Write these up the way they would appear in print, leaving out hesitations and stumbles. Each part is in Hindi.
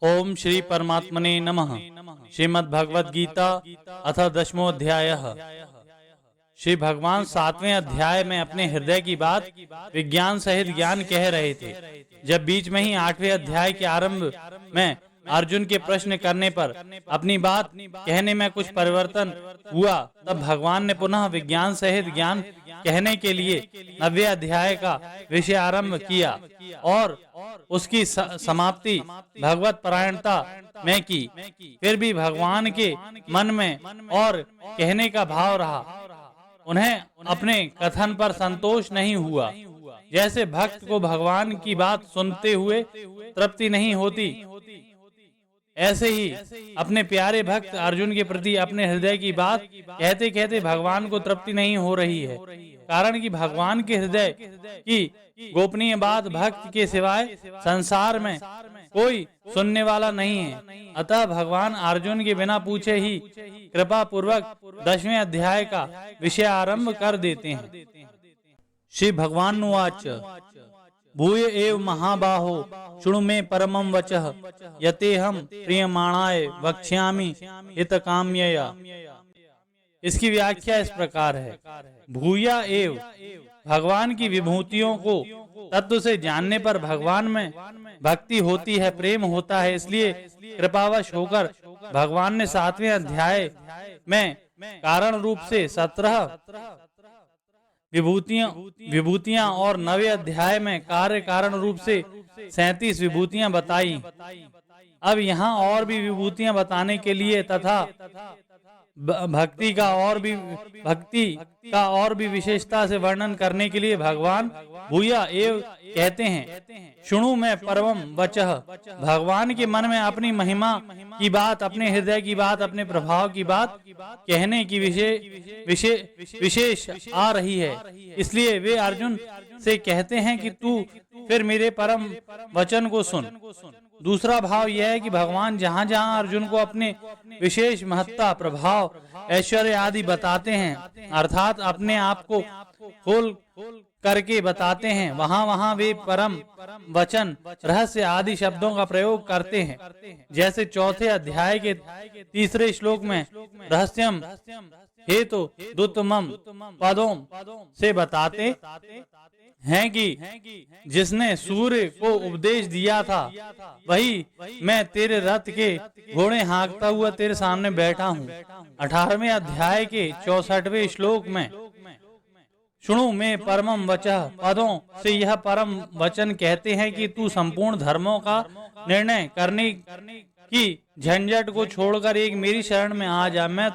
ओम श्री परमात्मने नमः। श्रीमद् भगवद गीता अथ 10वां अध्याय। श्री भगवान 7वें अध्याय में अपने हृदय की बात विज्ञान सहित ज्ञान कह रहे थे। जब बीच में ही 8वें अध्याय के आरंभ में अर्जुन के प्रश्न करने पर अपनी बात कहने में कुछ परिवर्तन हुआ, तब भगवान ने पुनः विज्ञान सहित ज्ञान कहने के लिए 9वें अध्याय का विषय आरंभ किया और उसकी समाप्ति भगवत परायणता में की। फिर भी भगवान के मन में और कहने का भाव रहा। उन्हें अपने कथन पर संतोष नहीं हुआ। जैसे भक्त को भगवान की बात सुनते हुए तृप्ति नहीं होती, ऐसे ही अपने प्यारे भक्त अर्जुन के प्रति अपने हृदय की बात कहते कहते भगवान को तृप्ति नहीं हो रही है। कारण कि भगवान के हृदय की गोपनीय बात भक्त के सिवाय संसार में कोई सुनने वाला नहीं है। अतः भगवान अर्जुन के बिना पूछे ही कृपा पूर्वक 10वें अध्याय का विषय आरंभ कर देते हैं। श्री भगवान उवाच भूय एव महाबाहो शृणु मे परमं वचः यतेहं प्रियमाणाय वक्ष्यामि हितकाम्यया। इसकी व्याख्या इस प्रकार है। भूया एव, भगवान की विभूतियों को तत्व से जानने पर भगवान में भक्ति होती है, प्रेम होता है। इसलिए कृपावश होकर भगवान ने 7वें अध्याय में कारण रूप से 17 विभूतियां और 9वें अध्याय में कार्य कारण रूप से 37 विभूतियां बताई। अब यहाँ और भी विभूतियां बताने के लिए तथा भक्ति का और भी विशेषता से वर्णन करने के लिए भगवान भूया एव कहते हैं। शुणु में परमं वचः, भगवान के मन में अपनी महिमा की बात, अपने हृदय की बात, अपने प्रभाव की बात कहने की विशेष आ रही है। इसलिए वे अर्जुन से कहते हैं कि तू फिर मेरे परम वचन को सुन। दूसरा भाव यह है कि भगवान जहाँ जहाँ अर्जुन को अपने विशेष महत्ता, प्रभाव, ऐश्वर्य आदि बताते हैं, अर्थात अपने आप को खोल करके बताते हैं, वहाँ वहाँ वे परम वचन, रहस्य आदि शब्दों का प्रयोग करते हैं। जैसे 4थे अध्याय के 3रे श्लोक में रहस्यम हेतु दुत्तमम पदों से बताते हैं कि जिसने सूर्य को उपदेश दिया था, वही मैं तेरे रथ के घोड़े हाँकता हुआ तेरे सामने बैठा हूँ। 18वें अध्याय के 64वें श्लोक में शुणु में परमं वचः पदों से यह परम वचन कहते हैं कि तू संपूर्ण धर्मों का निर्णय करने की झंझट को छोड़कर एक मेरी शरण में आ जा, मैं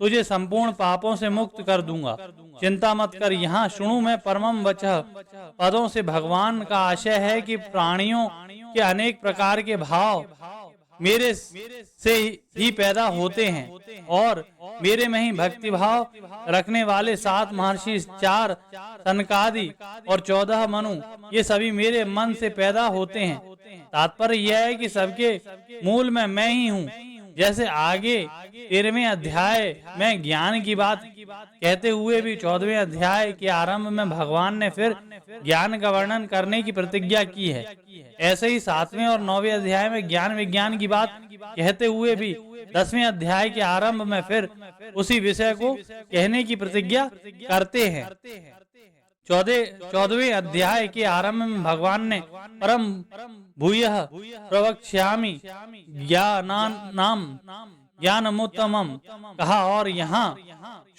तुझे संपूर्ण पापों से मुक्त कर दूंगा। चिंता मत कर। यहाँ शुणु में परमं वचः पदों से भगवान का आशय है कि प्राणियों के अनेक प्रकार के भाव मेरे से ही पैदा होते हैं और मेरे में ही भक्ति भाव रखने वाले 7 महर्षि, 4 सनकादि और 14 मनु, ये सभी मेरे मन से पैदा होते हैं। तात्पर्य यह है कि सबके मूल में मैं ही हूँ। जैसे आगे 13वें अध्याय में ज्ञान की बात कहते हुए भी 14वें अध्याय के आरंभ में भगवान ने फिर ज्ञान का वर्णन करने की प्रतिज्ञा की है, ऐसे ही 7वें और 9वें अध्याय में ज्ञान विज्ञान की बात कहते हुए भी 10वें अध्याय के आरंभ में फिर उसी विषय को कहने की प्रतिज्ञा करते हैं। 14वें अध्याय के आरंभ में भगवान ने परम भूयः प्रवक्ष्यामि ज्ञानमुत्तमम् कहा और यहाँ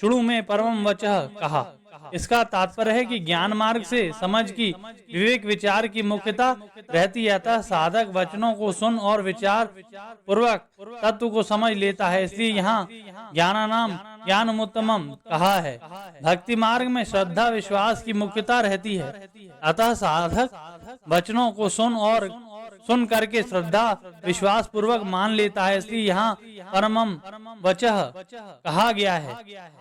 शुणु में परमं वचः कहा। इसका तात्पर्य है कि ज्ञान मार्ग से समझ की, विवेक विचार की मुख्यता रहती है। अतः साधक वचनों को सुन और विचार पूर्वक तत्व को समझ लेता है। इसलिए यहाँ ज्ञानानाम ज्ञानमुत्तमम् कहा है। भक्ति मार्ग में श्रद्धा विश्वास की मुख्यता रहती है। अतः साधक वचनों को सुन करके श्रद्धा विश्वास पूर्वक मान लेता है। इसलिए यहाँ परमं वचः कहा गया है।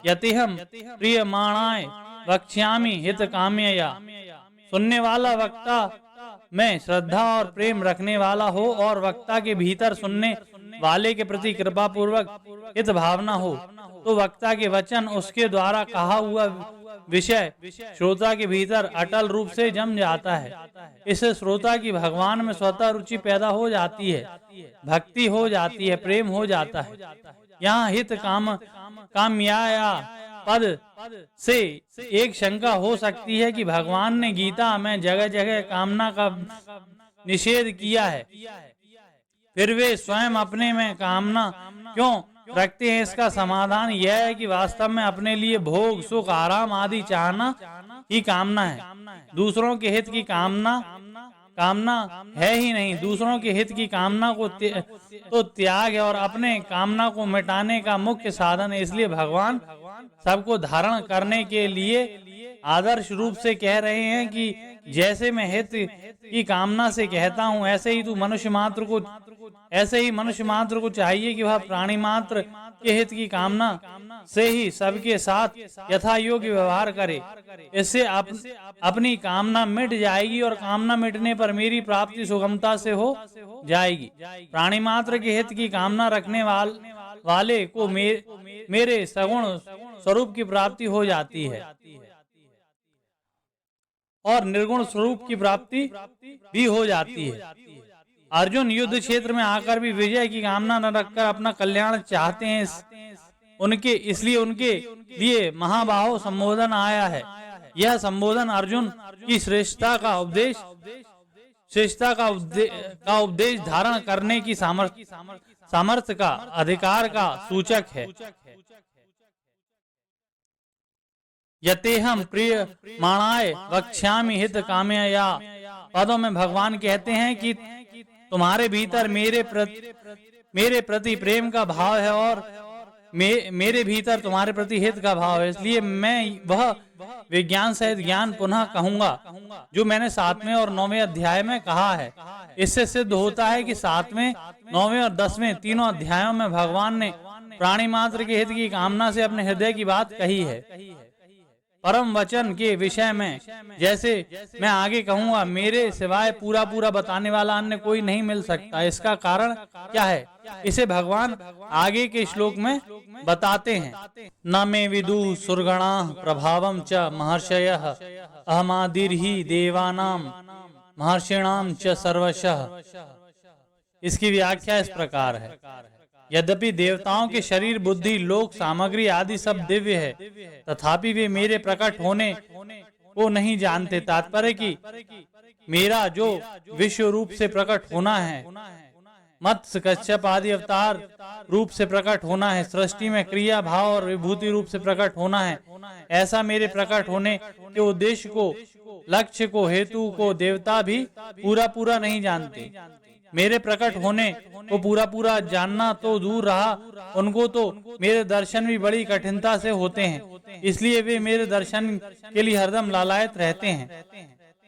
यतेहं प्रियमाणाय वक्ष्यामि हितकाम्यया। सुनने वाला वक्ता में श्रद्धा और प्रेम रखने वाला हो और वक्ता के भीतर सुनने वाले के प्रति कृपा पूर्वक हित भावना हो, तो वक्ता के वचन उसके द्वारा कहा हुआ विषय श्रोता के भीतर अटल रूप से जम जाता है। इससे श्रोता की भगवान में स्वतः रुचि पैदा हो जाती है, भक्ति हो जाती है, प्रेम हो जाता है। यहाँ हित काम्या पद से एक शंका हो सकती है कि भगवान ने गीता में जगह जगह कामना का निषेध किया है, फिर वे स्वयं अपने में कामना क्यों रखते हैं? इसका समाधान यह है कि वास्तव में अपने लिए भोग, सुख, आराम आदि चाहना ही कामना है। दूसरों के हित की कामना है ही नहीं। दूसरों के हित की कामना को तो त्याग है और अपने कामना को मिटाने का मुख्य साधन है। इसलिए भगवान सबको धारण करने के लिए आदर्श रूप से कह रहे हैं कि जैसे मैं हित की कामना से कहता हूँ, ऐसे ही मनुष्य मात्र को चाहिए कि वह प्राणी मात्र के हित की कामना से ही सबके साथ यथा योग्य व्यवहार करे। इससे अपनी कामना मिट जाएगी और कामना मिटने पर मेरी प्राप्ति सुगमता से हो जाएगी। प्राणी मात्र के हित की कामना रखने वाले को मेरे सगुण स्वरूप की प्राप्ति हो जाती है और निर्गुण स्वरूप की प्राप्ति भी हो जाती है। अर्जुन युद्ध क्षेत्र में आकर भी विजय की कामना न रखकर अपना कल्याण चाहते हैं। इसलिए उनके लिए महाबाहो संबोधन आया है। यह संबोधन अर्जुन की श्रेष्ठता का उपदेश धारण करने की सामर्थ्य का अधिकार का सूचक है। यतेहम प्रिय माणाय वक्ष्यामि हित कामया पदों में भगवान कहते हैं कि तुम्हारे भीतर मेरे प्रति प्रेम का भाव है और मेरे भीतर तुम्हारे प्रति हित का भाव है। इसलिए मैं वह विज्ञान सहित ज्ञान पुनः कहूंगा जो मैंने 7वें और 9वें अध्याय में कहा है। इससे सिद्ध होता है कि 7वें, 9वें और 10वें तीनों अध्यायों में भगवान ने प्राणी मात्र के हित की कामना से अपने हृदय की बात कही है। परम वचन के विषय में जैसे मैं आगे कहूंगा, मेरे सिवाय पूरा बताने वाला अन्य कोई नहीं मिल सकता। इसका कारण क्या है, इसे भगवान आगे के श्लोक में बताते हैं। न मे विदु सुरगणा प्रभावम च महर्षयः अहमादिर्हि देवानाम महर्षिणाम च सर्वशः। इसकी व्याख्या इस प्रकार है। यद्यपि देवताओं के शरीर, बुद्धि, लोक, सामग्री आदि सब दिव्य है, तथापि वे मेरे प्रकट होने को नहीं जानते। तात्पर्य कि मेरा जो विश्व रूप से प्रकट होना है, मत्स्य, कच्छप आदि अवतार रूप से प्रकट होना है, सृष्टि में क्रिया, भाव और विभूति रूप से प्रकट होना है, ऐसा मेरे प्रकट होने के उद्देश्य को, लक्ष्य को, हेतु को देवता भी पूरा नहीं जानते। मेरे प्रकट होने को पूरा जानना तो दूर रहा, उनको तो मेरे दर्शन भी बड़ी कठिनता से होते हैं। इसलिए वे मेरे दर्शन के लिए हरदम लालायत रहते हैं।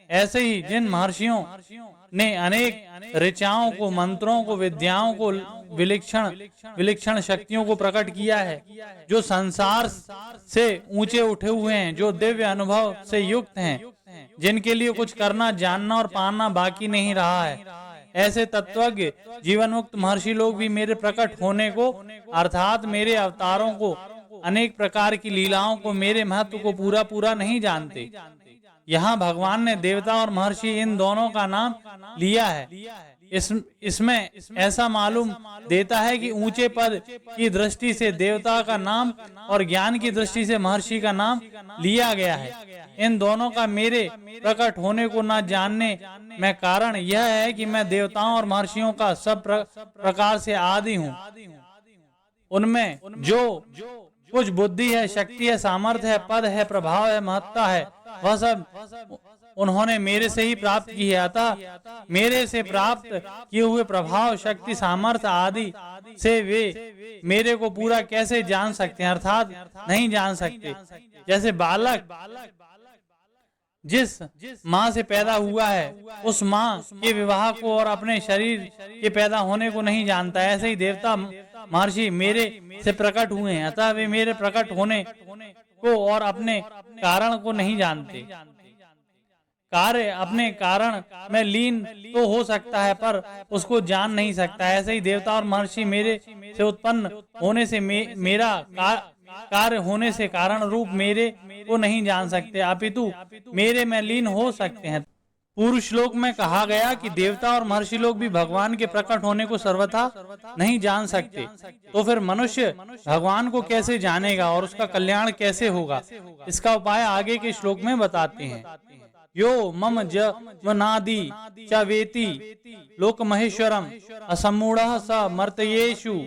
ऐसे ही जिन महर्षियों ने अनेक ऋचाओं को, मंत्रों को, विद्याओं को, विलक्षण शक्तियों को प्रकट किया है, जो संसार से ऊंचे उठे हुए हैं, जो दिव्य अनुभव से युक्त हैं, जिनके लिए कुछ करना, जानना और पाना बाकी नहीं रहा है, ऐसे तत्वज्ञ जीवन मुक्त महर्षि लोग भी मेरे प्रकट होने को, अर्थात मेरे अवतारों को, अनेक प्रकार की लीलाओं को, मेरे महत्व को पूरा नहीं जानते। यहाँ भगवान ने देवता और महर्षि इन दोनों का नाम लिया है। इसमें ऐसा मालूम देता है कि ऊंचे पद की दृष्टि से देवता का नाम और ज्ञान की दृष्टि से महर्षि का नाम लिया गया है। इन दोनों का मेरे प्रकट होने को न जानने में कारण यह है कि मैं देवताओं और महर्षियों का सब प्रकार से आदि हूँ। उनमें जो कुछ बुद्धि है, शक्ति है, सामर्थ्य है, पद है, प्रभाव है, महत्ता है, वह सब उन्होंने मेरे से ही प्राप्त की है। अतः मेरे से प्राप्त किए हुए प्रभाव, शक्ति, सामर्थ्य आदि से वे मेरे को पूरा कैसे जान सकते हैं, अर्थात नहीं जान सकते। जैसे बालक जिस माँ से पैदा हुआ है, उस माँ के विवाह को और अपने शरीर के पैदा होने को नहीं जानता, ऐसे ही देवता महर्षि मेरे से प्रकट हुए हैं। अतः वे मेरे प्रकट होने को और अपने कारण को नहीं जानते। कार्य अपने कारण में लीन तो हो सकता है, पर उसको जान नहीं सकता। ऐसे ही देवता और महर्षि मेरे से उत्पन्न होने से मेरा कार्य होने से कारण रूप मेरे को नहीं जान सकते, अपितु मेरे में लीन हो सकते हैं। पूर्व श्लोक में कहा गया कि देवता और महर्षि लोग भी भगवान के प्रकट होने को सर्वथा नहीं जान सकते, तो फिर मनुष्य भगवान को कैसे जानेगा और उसका कल्याण कैसे होगा? इसका उपाय आगे के श्लोक में बताते हैं। यो मम जवनादि च वेति लोक महेश्वरम असमूढ़ः स मर्त्येषु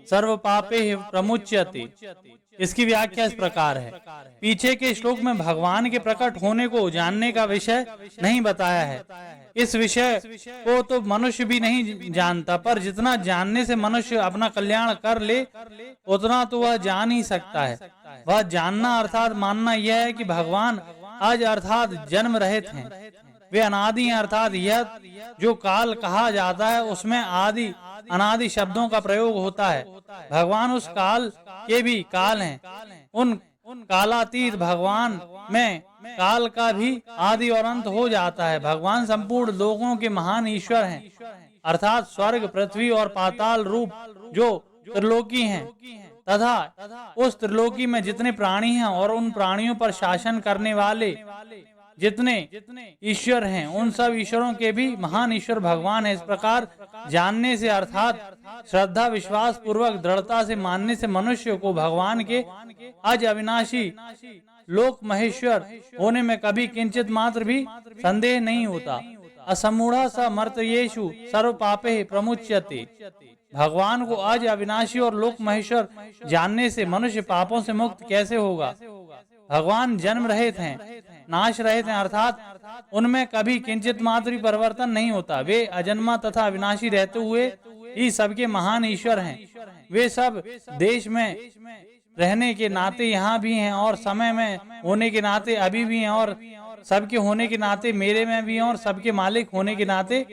सर्व पापे प्रमुच्यते। इसकी व्याख्या इस प्रकार है। पीछे के श्लोक में भगवान के प्रकट होने को जानने का विषय नहीं बताया है। इस विषय को तो मनुष्य भी नहीं जानता, पर जितना जानने से मनुष्य अपना कल्याण कर ले उतना तो वह जान ही सकता है। वह जानना अर्थात मानना यह है कि भगवान आज अर्थात जन्म रहित हैं, वे अनादि हैं, अर्थात यह जो काल कहा जाता है उसमें आदि अनादि शब्दों का प्रयोग होता है। भगवान उस काल के भी काल हैं। उन कालातीत भगवान में काल का भी आदि और अंत हो जाता है। भगवान संपूर्ण लोगों के महान ईश्वर हैं, अर्थात स्वर्ग, पृथ्वी और पाताल रूप जो त्रिलोकी हैं तथा उस त्रिलोकी में जितने प्राणी हैं और उन प्राणियों पर शासन करने वाले जितने ईश्वर हैं, उन सब ईश्वरों के भी महान ईश्वर भगवान है। इस प्रकार जानने से अर्थात श्रद्धा विश्वास पूर्वक दृढ़ता से मानने से मनुष्य को भगवान के अज अविनाशी लोक महेश्वर होने में कभी किंचित मात्र भी संदेह नहीं होता। असमूढ़ः स मर्त्येषु सर्व पापे प्रमुच्यते। भगवान को अज अविनाशी और लोक महेश्वर जानने से मनुष्य पापों से मुक्त कैसे होगा? भगवान जन्म रहित हैं, नाश रहित हैं, अर्थात उनमें कभी किंचित मात्र भी परिवर्तन नहीं होता। वे अजन्मा तथा अविनाशी रहते हुए ही सबके महान ईश्वर हैं। वे सब देश में रहने के नाते यहाँ भी हैं और समय में होने के नाते अभी भी हैं और सबके होने के नाते मेरे में भी हैं और सबके मालिक होने के नाते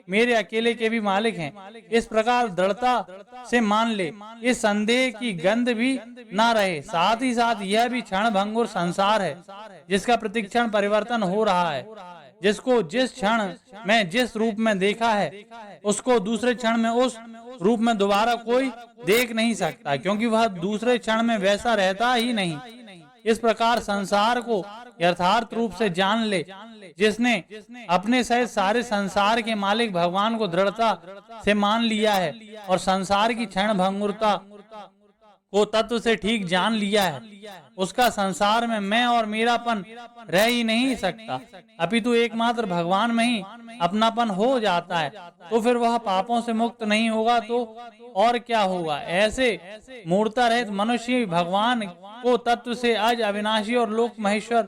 मेरे अकेले के भी मालिक हैं। इस प्रकार दृढ़ता से मान ले, इस संदेह की गंध भी ना रहे। साथ ही साथ यह भी क्षण भंगुर संसार है जिसका प्रतिक्षण परिवर्तन हो रहा है। जिसको जिस क्षण में जिस रूप में देखा है उसको दूसरे क्षण में उस रूप में दोबारा कोई देख नहीं सकता, क्योंकि वह दूसरे क्षण में वैसा रहता ही नहीं। इस प्रकार संसार को यथार्थ रूप से जान ले। जिसने अपने सहित सारे संसार के मालिक भगवान को दृढ़ता से मान लिया है और संसार की क्षण भंगुरता को तत्व से ठीक जान लिया है, उसका संसार में मैं और मेरापन रह ही नहीं सकता, अपितु एकमात्र भगवान में ही अपनापन हो जाता है। तो फिर वह पापों से मुक्त नहीं होगा तो और क्या होगा? ऐसे मूर्ता रहित मनुष्य भगवान को तत्व से अज अविनाशी और लोक महेश्वर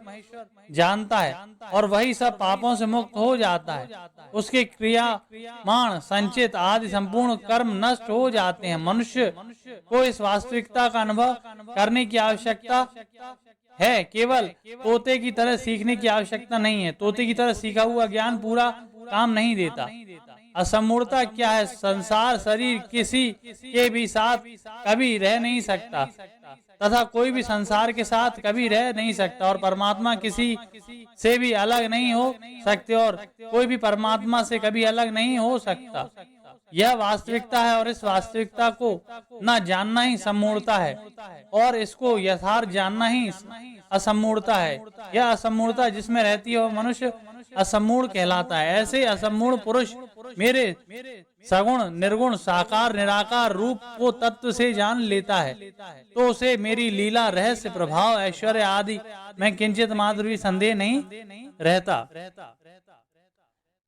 जानता है और वही सब पापों से मुक्त हो जाता है। उसके क्रियामाण संचित आदि संपूर्ण कर्म नष्ट हो जाते हैं। मनुष्य को इस वास्तविकता का अनुभव करने की आवश्यकता है, केवल तोते की तरह सीखने की आवश्यकता नहीं है। तोते की तरह सीखा हुआ ज्ञान पूरा काम नहीं देता। असमूढ़ता क्या है? संसार शरीर किसी के भी साथ कभी रह नहीं सकता तथा कोई भी संसार के साथ कभी रह नहीं सकता और परमात्मा किसी से भी अलग नहीं हो सकते और कोई भी परमात्मा से कभी अलग नहीं हो सकता। यह वास्तविकता है और इस वास्तविकता को न जानना ही सम्मूढ़ता है और इसको यथार्थ जानना ही असम्मूढ़ता है। यह असम्मूढ़ता जिसमें रहती है वह मनुष्य असम्मूढ़ कहलाता है। ऐसे असम्मूढ़ पुरुष मेरे सगुण निर्गुण साकार निराकार रूप को तत्व से जान लेता है तो उसे मेरी लीला रहस्य प्रभाव ऐश्वर्य आदि में किंचित मात्र भी संदेह नहीं रहता।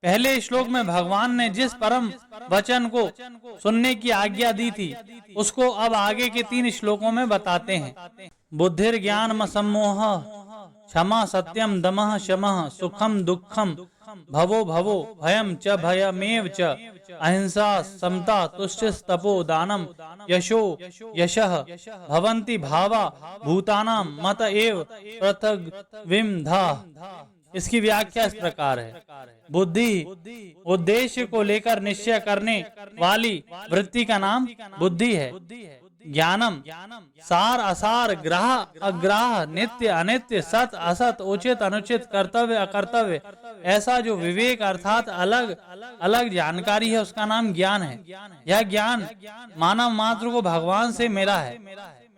पहले श्लोक में भगवान ने जिस परम वचन को सुनने की आज्ञा दी थी उसको अब आगे के 3 श्लोकों में बताते हैं। बुद्धिर ज्ञान सम्मोह क्षमा सत्यम दमः शमः सुखम दुखम भवो भवो भयम च भयमेव च अहिंसा समता तुष्टिस्तपो दानम यशो यशः भवन्ति भावा भूतानां मत एव पृथग्विमधा। इसकी व्याख्या इस प्रकार है। बुद्धि उद्देश्य को लेकर निश्चय करने वाली वृत्ति का नाम बुद्धि है। ज्ञानम सार असार ग्राह अग्राह नित्य अनित्य सत असत उचित अनुचित कर्तव्य अकर्तव्य ऐसा जो विवेक अर्थात अलग अलग जानकारी है उसका नाम ज्ञान है। यह ज्ञान मानव मात्र को भगवान से मिला है।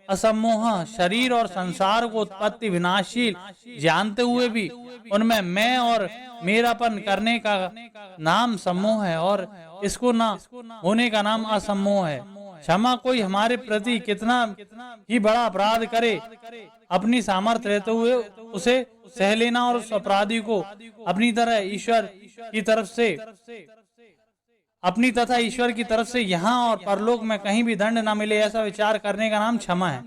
असम्मोह शरीर और संसार को उत्पत्ति विनाशील जानते हुए भी उनमें मैं और मेरापन करने का नाम सम्मोह है और इसको ना होने का नाम असम्मोह है। क्षमा कोई हमारे प्रति कितना ही बड़ा अपराध करे, अपनी सामर्थ्य रहते हुए उसे सह लेना और उस अपराधी को अपनी तथा ईश्वर की तरफ से यहाँ और परलोक में कहीं भी दंड न मिले, ऐसा विचार करने का नाम क्षमा है।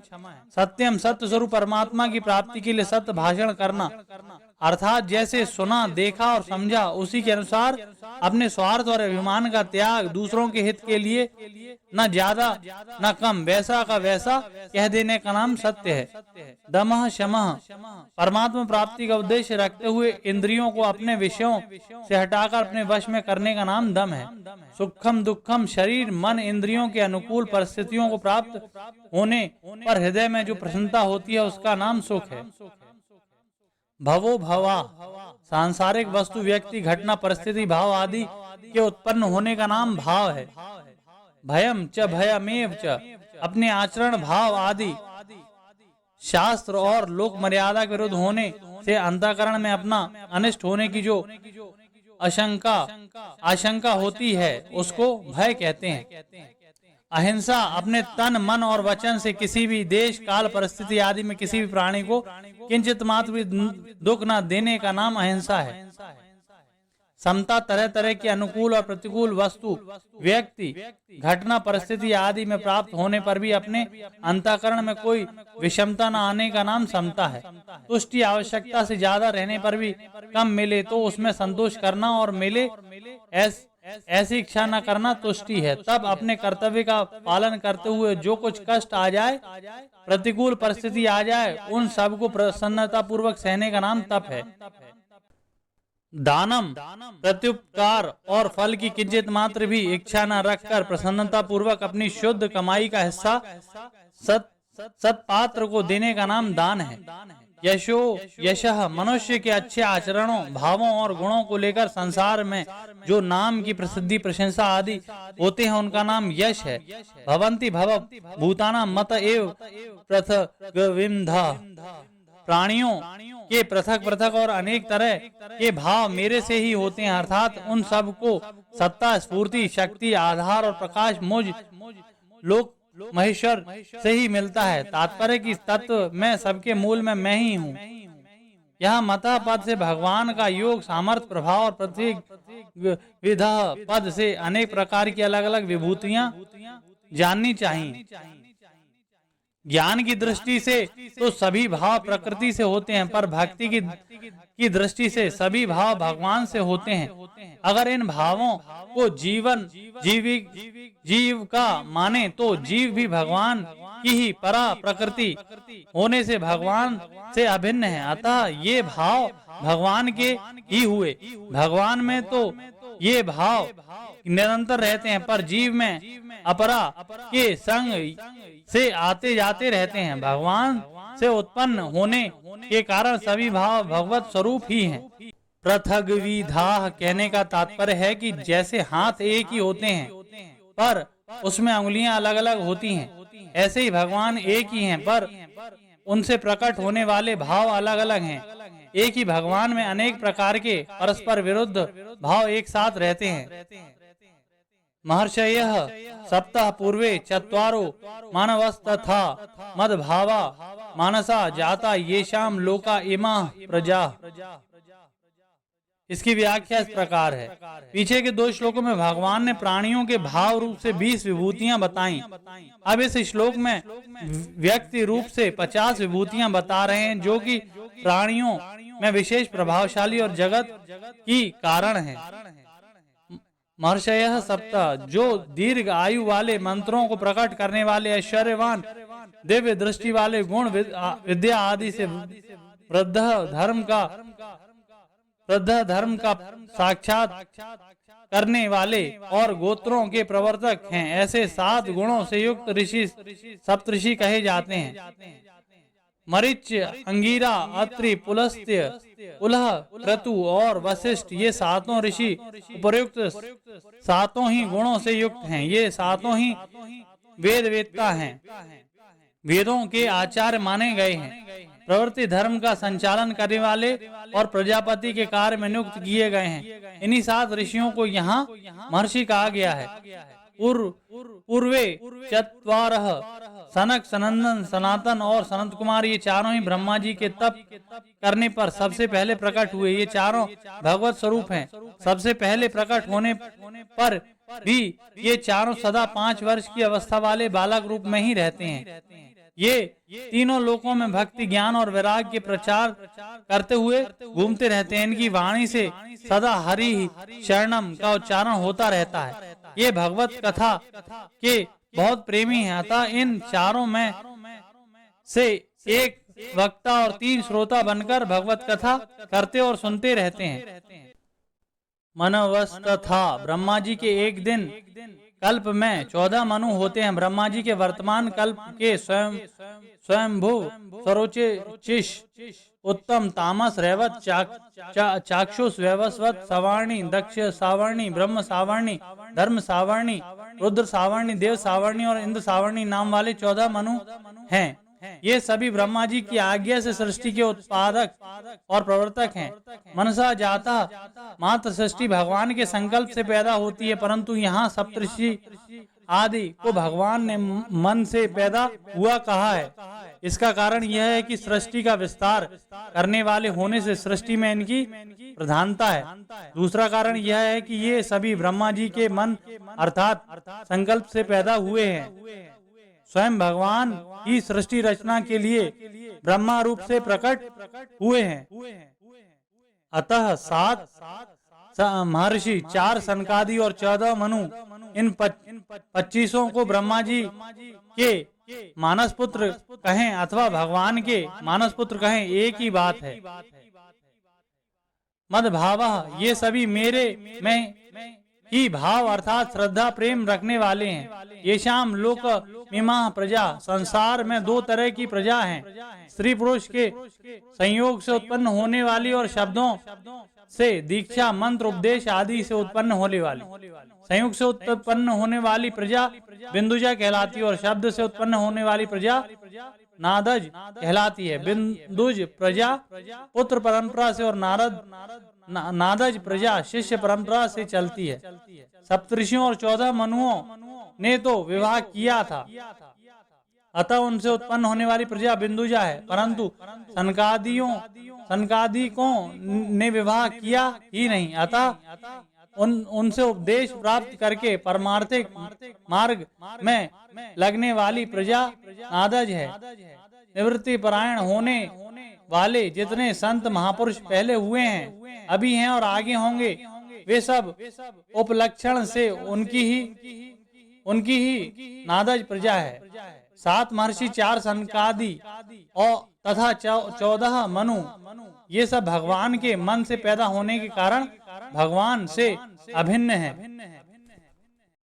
सत्यम सत्य स्वरूप परमात्मा की प्राप्ति के लिए सत्य भाषण करना, अर्थात जैसे सुना, देखा और समझा उसी के अनुसार अपने स्वार्थ और अभिमान का त्याग, दूसरों के हित के लिए न ज्यादा न कम, वैसा का वैसा कह देने का नाम सत्य है। दमः शमः परमात्मा प्राप्ति का उद्देश्य रखते हुए इंद्रियों को अपने विषयों से हटाकर अपने वश में करने का नाम दम है। सुखम दुखम शरीर मन इंद्रियों के अनुकूल परिस्थितियों को प्राप्त होने पर हृदय में जो प्रसन्नता होती है उसका नाम सुख है। भवो भवा सांसारिक वस्तु व्यक्ति घटना परिस्थिति भाव आदि के उत्पन्न होने का नाम भाव है। भयम च भयमेव च अपने आचरण भाव आदि शास्त्र और लोक मर्यादा के विरुद्ध होने से अंतःकरण में अपना अनिष्ट होने की जो आशंका होती है उसको भय कहते हैं। अहिंसा अपने तन मन और वचन से किसी भी देश काल परिस्थिति आदि में किसी भी प्राणी को किंचित मात्र भी दुख न देने का नाम अहिंसा है। समता तरह तरह के अनुकूल और प्रतिकूल वस्तु व्यक्ति घटना परिस्थिति आदि में प्राप्त होने पर भी अपने अंतःकरण में कोई विषमता न आने का नाम समता है। तुष्टि आवश्यकता से ज्यादा रहने पर भी कम मिले तो उसमें संतोष करना और मिले ऐसी इच्छा न करना तुष्टि है। तब अपने कर्तव्य का पालन करते हुए जो कुछ कष्ट आ जाए, प्रतिकूल परिस्थिति आ जाए, उन सब को प्रसन्नता पूर्वक सहने का नाम तप है। दानम प्रत्युपकार और फल की किंचित मात्र भी इच्छा न रखकर प्रसन्नता पूर्वक अपनी शुद्ध कमाई का हिस्सा सत्पात्र को देने का नाम दान है। यशः मनुष्य के अच्छे आचरणों भावों और गुणों को लेकर संसार में जो नाम की प्रसिद्धि प्रशंसा आदि होते हैं उनका नाम यश है। भवन्ति भव भूताना मत एव पृथग्विंधा प्राणियों के पृथक पृथक और अनेक तरह के भाव मेरे से ही होते हैं, अर्थात उन सब को सत्ता स्फूर्ति शक्ति आधार और प्रकाश मुझ लोक महेश्वर से ही मिलता है। तात्पर्य की तत्व में सबके मूल में मैं ही हूँ। यह मता पद से भगवान का योग सामर्थ्य प्रभाव और प्रत्येक विधा पद से अनेक प्रकार की अलग अलग विभूतियां जाननी चाहिए। ज्ञान की दृष्टि से तो सभी भाव प्रकृति से होते हैं, पर भक्ति की दृष्टि से सभी भाव भगवान से होते हैं। अगर इन भावों को जीव का माने तो जीव भी भगवान की ही परा प्रकृति होने से भगवान से अभिन्न है। अतः ये भाव भगवान के ही हुए। भगवान में तो ये भाव निरंतर रहते हैं, पर जीव में अपरा के संग से आते जाते रहते हैं। भगवान से उत्पन्न होने के कारण सभी भाव भगवत स्वरूप ही हैं। पृथग्विधा कहने का तात्पर्य है कि जैसे हाथ एक ही होते हैं पर उसमें उंगलियां अलग अलग होती हैं, ऐसे ही भगवान एक ही हैं पर उनसे प्रकट होने वाले भाव अलग अलग हैं। एक ही भगवान में अनेक प्रकार के परस्पर विरुद्ध भाव एक साथ रहते हैं। महर्षयः सप्तः पूर्वे चत्वारो मानवस्तथा मद्भावा मानसा जाता येषाम लोका इमा प्रजा। इसकी व्याख्या इस प्रकार है। पीछे के 2 श्लोकों में भगवान ने प्राणियों के भाव रूप से 20 विभूतियां बताई। अब इस श्लोक में व्यक्ति रूप से 50 विभूतियां बता रहे हैं जो कि प्राणियों में विशेष प्रभावशाली और जगत की कारण है। महर्षयः सप्तः जो दीर्घ आयु वाले मंत्रों को प्रकट करने वाले ऐश्वर्यवान दिव्य दृष्टि वाले गुण विद्या आदि से वृद्ध धर्म का साक्षात करने वाले और गोत्रों के प्रवर्तक हैं, ऐसे 7 गुणों से युक्त ऋषि सप्तऋषि कहे जाते हैं। मरीच अंगीरा अत्रि पुलस्त्य उलह क्रतु और वशिष्ठ ये 7 ऋषि उपयुक्त 7 ही गुणों से युक्त हैं। ये 7 ही वेद वेदता हैं। वेदों के आचार्य माने गए हैं, प्रवृत्ति धर्म का संचालन करने वाले और प्रजापति के कार्य में नियुक्त किए गए हैं। इन्हीं 7 ऋषियों को यहाँ महर्षि कहा गया है। पूर्वे चत्वारः सनक, सनंदन, सनातन और सनत कुमार, ये चारों ही ब्रह्मा जी के तप करने पर सबसे पहले प्रकट हुए। ये चारों भगवत स्वरूप हैं। सबसे पहले प्रकट होने पर भी ये चारों सदा 5 वर्ष की अवस्था वाले बालक रूप में ही रहते हैं। ये तीनों लोकों में भक्ति, ज्ञान और वैराग्य के प्रचार करते हुए घूमते रहते हैं। इनकी वाणी से सदा हरि शरणम का उच्चारण होता रहता है। ये भगवत कथा के बहुत प्रेमी हैं। अतः इन चारों में से एक वक्ता और 3 श्रोता बनकर भगवत कथा करते और सुनते रहते हैं। मनवस्तथा, ब्रह्मा जी के एक दिन कल्प में 14 मनु होते हैं। ब्रह्मा जी के वर्तमान कल्प के स्वयंभू सरोचिष उत्तम तामस रेवत चाक्षुष वैवस्वत सावर्णी दक्ष सावर्णी ब्रह्म सावर्णी धर्म सावर्णी रुद्र सावर्णी देव सावर्णी और इंद्र सावर्णी नाम वाले 14 मनु हैं। ये सभी ब्रह्मा जी की आज्ञा से सृष्टि के उत्पादक और प्रवर्तक हैं। मनसा जाता मात्र सृष्टि भगवान के संकल्प से पैदा होती है, परंतु यहाँ सप्तऋषि आदि को भगवान ने मन से पैदा हुआ कहा है। इसका कारण यह है कि सृष्टि का विस्तार करने वाले होने से सृष्टि में इनकी प्रधानता है। दूसरा कारण यह है कि ये सभी ब्रह्मा जी के मन अर्थात संकल्प से पैदा हुए हैं। स्वयं भगवान की सृष्टि रचना के लिए ब्रह्मा रूप से प्रकट हुए हैं। अतः 7 महर्षि, 4 सनकादि और 14 मनु, इन 25 को ब्रह्मा जी के मानस पुत्र कहें अथवा भगवान के मानस पुत्र कहें, एक ही बात है। मद्भावः, ये सभी मेरे में ही भाव अर्थात श्रद्धा प्रेम रखने वाले हैं। ये शाम लोक मीमांसा प्रजा, संसार में 2 तरह की प्रजा हैं, स्त्री पुरुष के संयोग से उत्पन्न होने वाली और शब्दों से दीक्षा मंत्र उपदेश आदि से उत्पन्न होने वाली। संयोग से उत्पन्न होने वाली प्रजा बिंदुजा कहलाती है और शब्द से उत्पन्न होने वाली प्रजा नादज कहलाती है। बिंदुज प्रजा पुत्र परंपरा से और नादज प्रजा शिष्य परंपरा से चलती है। सप्तऋषियों और 14 मनुओं ने तो विवाह किया था, अतः उनसे उत्पन्न होने वाली प्रजा बिंदुजा है, परंतु सनकादिकों ने विवाह किया ही नहीं, अतः उनसे उपदेश प्राप्त करके परमार्थिक मार्ग में लगने वाली प्रजा नादज है। निवृत्ति परायण होने वाले जितने संत महापुरुष पहले हुए हैं, अभी हैं और आगे होंगे, वे सब उपलक्षण से उनकी ही नादज प्रजा है। 7 महर्षि, 4 सनकादि और तथा 14 मनु, ये सब भगवान के मन से पैदा होने के कारण भगवान से अभिन्न है।